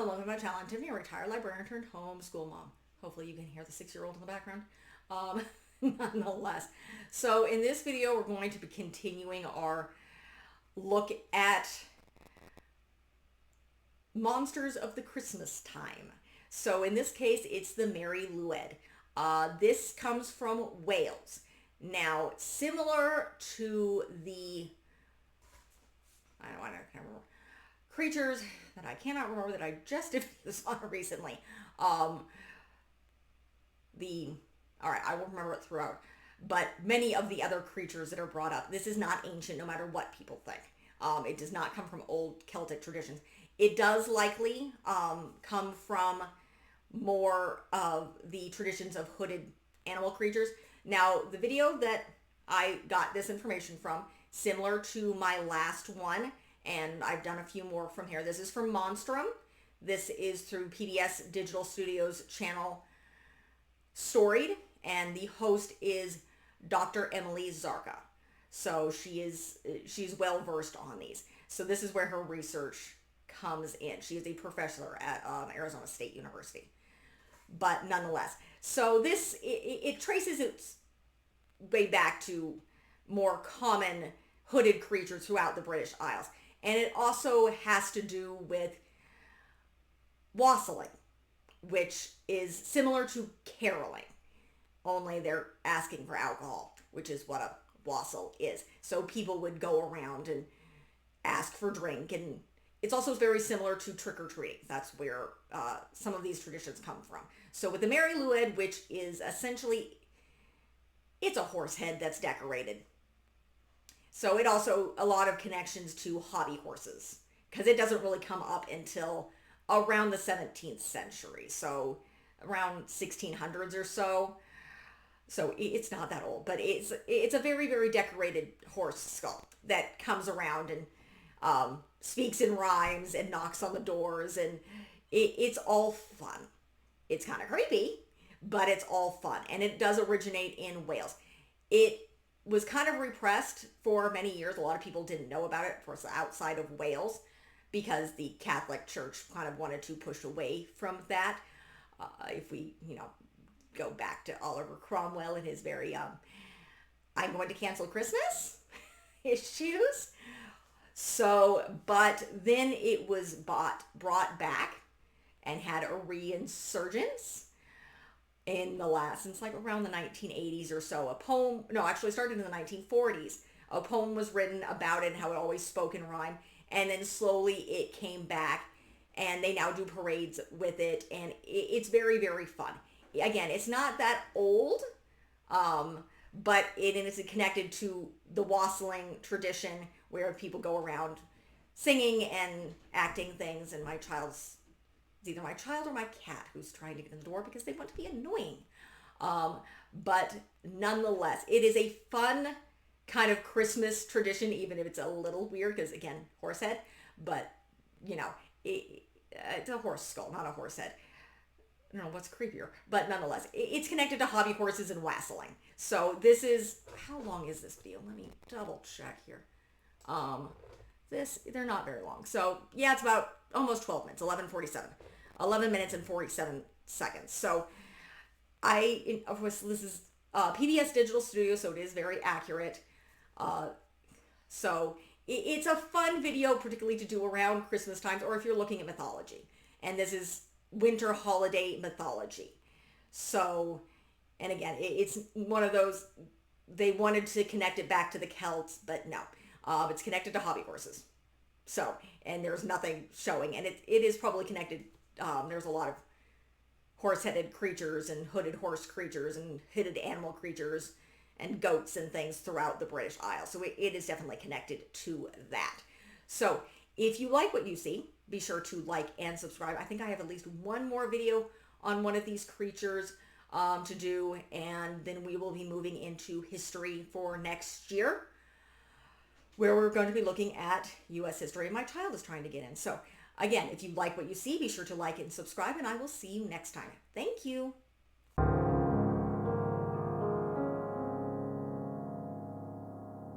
welcome to my channel. I'm Tiffany, a retired librarian turned homeschool mom. Hopefully you can hear the 6-year-old in the background. Nonetheless. So in this video, we're going to be continuing our look at monsters of the Christmas time. So in this case, it's the Mari Lwyd. This comes from Wales. Now, similar to the, I can't remember, creatures that I cannot remember that I just did this on recently. All right, I will remember it throughout. But many of the other creatures that are brought up, this is not ancient no matter what people think. It does not come from old Celtic traditions. It does likely come from more of the traditions of hooded animal creatures. Now, the video that I got this information from, similar to my last one, and I've done a few more from here. This is from Monstrum. This is through PBS Digital Studios channel Storied, and the host is Dr. Emily Zarka. So she's well versed on these. So this is where her research comes in. She is a professor at Arizona State University. But nonetheless, so this, it traces its way back to more common hooded creatures throughout the British Isles. And it also has to do with wassailing, which is similar to caroling, only they're asking for alcohol, which is what a wassail is. So people would go around and ask for drink, and it's also very similar to trick-or-treating. That's where some of these traditions come from. So with the Mari Lwyd, which is essentially, it's a horse head that's decorated. So it also, a lot of connections to hobby horses, because it doesn't really come up until around the 17th century. So around 1600s or so. So it's not that old, but it's a very, very decorated horse skull that comes around and speaks in rhymes and knocks on the doors, and it's all fun. It's kind of creepy, but it's all fun, and it does originate in Wales. It was kind of repressed for many years. A lot of people didn't know about it, of course, outside of Wales, because the Catholic Church kind of wanted to push away from that. If we, go back to Oliver Cromwell and his very, I'm going to cancel Christmas issues. So, but then it was brought back and had a reinsurgence since like around the 1980s or so. Actually started in the 1940s. A poem was written about it and how it always spoke in rhyme. And then slowly it came back, and they now do parades with it. And it's very, very fun. Again, it's not that old, but it is connected to the wassailing tradition where people go around singing and acting things. And it's either my child or my cat who's trying to get in the door because they want to be annoying. But nonetheless, it is a fun kind of Christmas tradition, even if it's a little weird because, again, horse head. But, it's a horse skull, not a horse head. I don't know what's creepier. But nonetheless, it's connected to hobby horses and wassailing. So this is, how long is this video? Let me double check here. They're not very long. So yeah, it's about almost 12 minutes, 11 minutes and 47 seconds. So of course, this is PBS Digital Studio, so it is very accurate. So it's a fun video, particularly to do around Christmas times, or if you're looking at mythology. And this is winter holiday mythology. So, and again, it's one of those, they wanted to connect it back to the Celts, but no. It's connected to hobby horses. So, and there's nothing showing, and it is probably connected. There's a lot of horse-headed creatures and hooded horse creatures and hooded animal creatures and goats and things throughout the British Isles. So it is definitely connected to that. So if you like what you see, be sure to like and subscribe. I think I have at least one more video on one of these creatures to do, and then we will be moving into history for next year, where we're going to be looking at U.S. history, and my child is trying to get in. So again, if you like what you see, be sure to like and subscribe, and I will see you next time. Thank you.